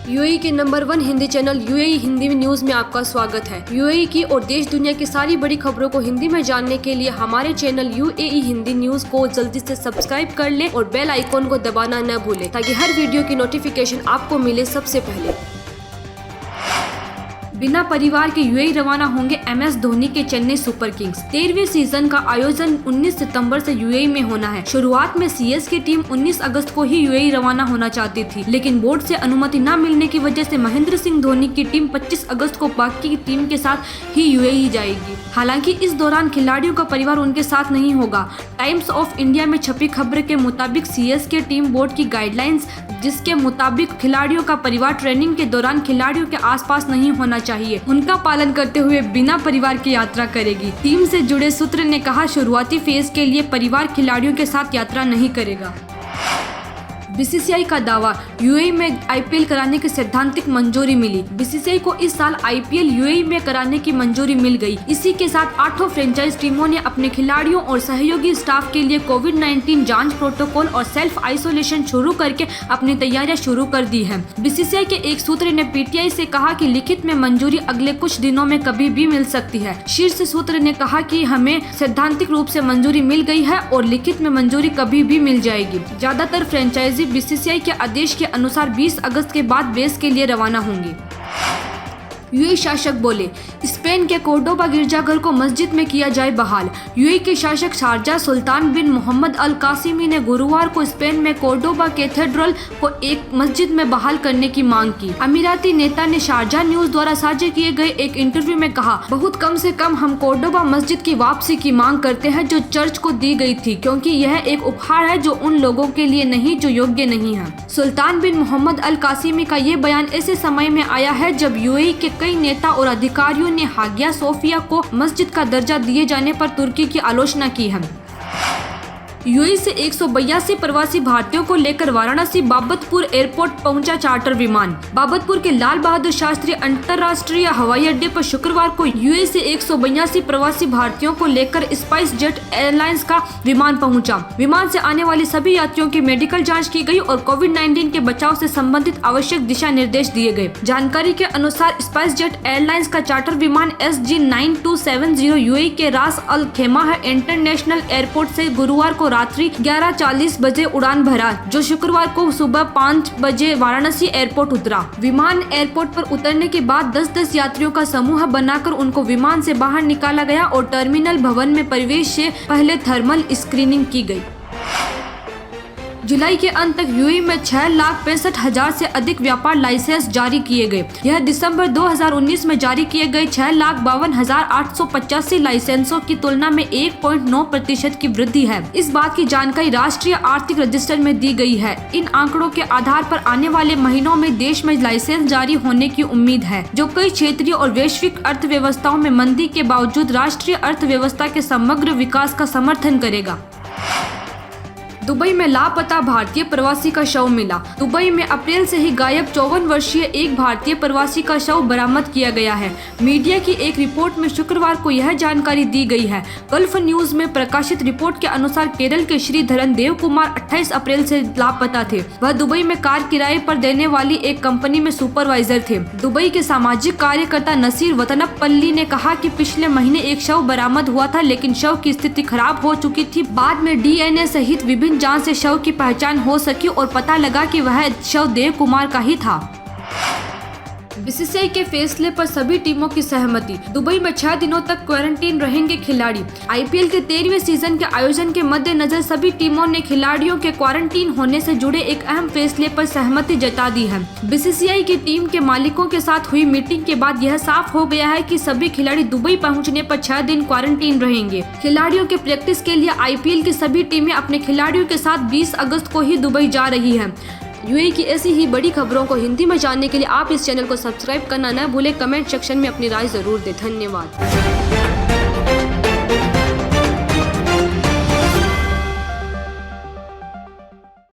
UAE के number 1 Hindi channel UAE Hindi news में आपका स्वागत है। यूएई की और देश दुनिया की सारी बड़ी खबरों को हिंदी में जानने के लिए हमारे चैनल यूएई हिंदी न्यूज को जल्दी से सब्सक्राइब कर लें और बेल आइकॉन को दबाना न भूलें ताकि हर वीडियो की नोटिफिकेशन आपको मिले सबसे पहले। बिना परिवार के यूएई रवाना होंगे एमएस धोनी के चेन्नई सुपर किंग्स। 13वें सीजन का आयोजन 19 सितंबर से यूएई में होना है। शुरुआत में सीएसके टीम 19 अगस्त को ही यूएई रवाना होना चाहती थी, लेकिन बोर्ड से अनुमति न मिलने की वजह से महेंद्र सिंह धोनी की टीम 25 अगस्त को बाकी की टीम के साथ ही यूएई जाएगी। हालांकि इस दौरान खिलाड़ियों का परिवार उनके साथ नहीं होगा। टाइम्स ऑफ इंडिया में छपी खबर के मुताबिक सीएसके टीम बोर्ड की गाइडलाइंस, जिसके मुताबिक खिलाड़ियों का परिवार ट्रेनिंग के दौरान खिलाड़ियों के आसपास नहीं होना चाहिए, उनका पालन करते हुए बिना परिवार की यात्रा करेगी। टीम से जुड़े सूत्र ने कहा, शुरुआती फेज के लिए परिवार खिलाड़ियों के साथ यात्रा नहीं करेगा। बीसीसीआई का दावा, यूएई में आईपीएल कराने की सैद्धांतिक मंजूरी मिली। बीसीसीआई को इस साल आईपीएल यूएई में कराने की मंजूरी मिल गई। इसी के साथ 8 फ्रेंचाइज टीमों ने अपने खिलाड़ियों और सहयोगी स्टाफ के लिए कोविड-19 जांच प्रोटोकॉल और सेल्फ आइसोलेशन शुरू करके अपनी तैयारियां शुरू कर दी है। बीसीसीआई के एक सूत्र ने पीटीआई से कहा कि लिखित में मंजूरी अगले कुछ दिनों में कभी भी मिल सकती है। शीर्ष सूत्र ने कहा कि हमें सैद्धांतिक रूप से मंजूरी मिल गई है और लिखित में मंजूरी कभी भी मिल जाएगी। ज्यादातर फ्रेंचाइजी बीसीसीआई के आदेश के अनुसार 20 अगस्त के बाद बेस के लिए रवाना होंगी। यूएई शासक बोले, स्पेन के कोर्डोबा गिरजाघर को मस्जिद में किया जाए बहाल। यूएई के शासक शारजाह सुल्तान बिन मोहम्मद अल कासिमी ने गुरुवार को स्पेन में कोर्डोबा कैथेड्रल को एक मस्जिद में बहाल करने की मांग की। अमीराती नेता ने शारजाह न्यूज द्वारा साझा किए गए एक इंटरव्यू में कहा, बहुत कम से कम हम कोर्डोबा मस्जिद की वापसी की मांग करते हैं जो चर्च को दी गई थी, क्योंकि यह एक उपहार है जो उन लोगों के लिए नहीं जो योग्य नहीं है। सुल्तान बिन मोहम्मद अल कासिमी का ये बयान ऐसे समय में आया है जब यूएई के कई नेता और अधिकारियों ने हागिया सोफिया को मस्जिद का दर्जा दिए जाने पर तुर्की की आलोचना की है। यूएई से 182 प्रवासी भारतीयों को लेकर वाराणसी बाबतपुर एयरपोर्ट पहुंचा चार्टर विमान। बाबतपुर के लाल बहादुर शास्त्री अंतर्राष्ट्रीय हवाई अड्डे पर शुक्रवार को यूएई से 182 प्रवासी भारतीयों को लेकर स्पाइस जेट एयरलाइंस का विमान पहुंचा। विमान से आने वाले सभी यात्रियों की मेडिकल जांच की गई और कोविड-19 के बचाव से संबंधित आवश्यक दिशा निर्देश दिए गए। जानकारी के अनुसार स्पाइस जेट एयरलाइंस का चार्टर विमान SG9270 यूएई के रास अल खेमा इंटरनेशनल एयरपोर्ट से गुरुवार को रात्रि 11:40 बजे उड़ान भरा, जो शुक्रवार को सुबह 5 बजे वाराणसी एयरपोर्ट उतरा। विमान एयरपोर्ट पर उतरने के बाद 10-10 यात्रियों का समूह बनाकर उनको विमान से बाहर निकाला गया और टर्मिनल भवन में प्रवेश से पहले थर्मल स्क्रीनिंग की गई। जुलाई के अंत तक यूएई में 6,65,000 से अधिक व्यापार लाइसेंस जारी किए गए। यह दिसंबर 2019 में जारी किए गए 6,52,885 लाइसेंसों की तुलना में 1.9% की वृद्धि है। इस बात की जानकारी राष्ट्रीय आर्थिक रजिस्टर में दी गई है। इन आंकड़ों के आधार पर आने वाले महीनों में देश में लाइसेंस जारी होने की उम्मीद है, जो कई क्षेत्रीय और वैश्विक अर्थव्यवस्थाओं में मंदी के बावजूद राष्ट्रीय अर्थव्यवस्था के समग्र विकास का समर्थन करेगा। दुबई में लापता भारतीय प्रवासी का शव मिला। दुबई में अप्रैल से ही गायब 54 वर्षीय एक भारतीय प्रवासी का शव बरामद किया गया है। मीडिया की एक रिपोर्ट में शुक्रवार को यह जानकारी दी गई है। गल्फ न्यूज में प्रकाशित रिपोर्ट के अनुसार केरल के श्रीधरन देव कुमार 28 अप्रैल से लापता थे। वह दुबई में कार किराए पर देने वाली एक कंपनी में सुपरवाइजर थे। दुबई के सामाजिक कार्यकर्ता नसीर वतनपल्ली ने कहा कि पिछले महीने एक शव बरामद हुआ था, लेकिन शव की स्थिति खराब हो चुकी थी। बाद में डीएनए सहित विभिन्न जांच से शव की पहचान हो सकी और पता लगा कि वह शव देव कुमार का ही था। बीसीसीआई के फैसले पर सभी टीमों की सहमति। दुबई में 6 दिनों तक क्वारंटीन रहेंगे खिलाड़ी। आईपीएल के 13वें सीजन के आयोजन के मद्देनजर सभी टीमों ने खिलाड़ियों के क्वारंटीन होने से जुड़े एक अहम फैसले पर सहमति जता दी है। बीसीसीआई की टीम के मालिकों के साथ हुई मीटिंग के बाद यह साफ हो गया है कि सभी खिलाड़ी दुबई पहुंचने पर 6 दिन क्वारंटीन रहेंगे। खिलाड़ियों के प्रैक्टिस के लिए आईपीएल की सभी टीमें अपने खिलाड़ियों के साथ 20 अगस्त को ही दुबई जा रही है। यूएई की ऐसी ही बड़ी खबरों को हिंदी में जानने के लिए आप इस चैनल को सब्सक्राइब करना न भूलें। कमेंट सेक्शन में अपनी राय जरूर दें। धन्यवाद।